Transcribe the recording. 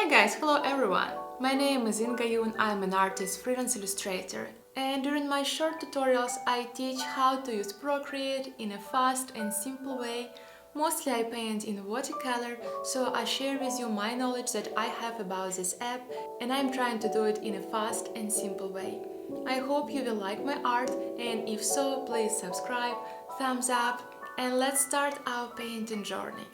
Hey guys, hello everyone! My name is Inga Yun, I'm an artist, freelance illustrator, and during my short tutorials I teach how to use Procreate in a fast and simple way. Mostly I paint in watercolor, so I share with you my knowledge that I have about this app, and I'm trying to do it in a fast and simple way. I hope you will like my art, and if so, please subscribe, thumbs up, and let's start our painting journey.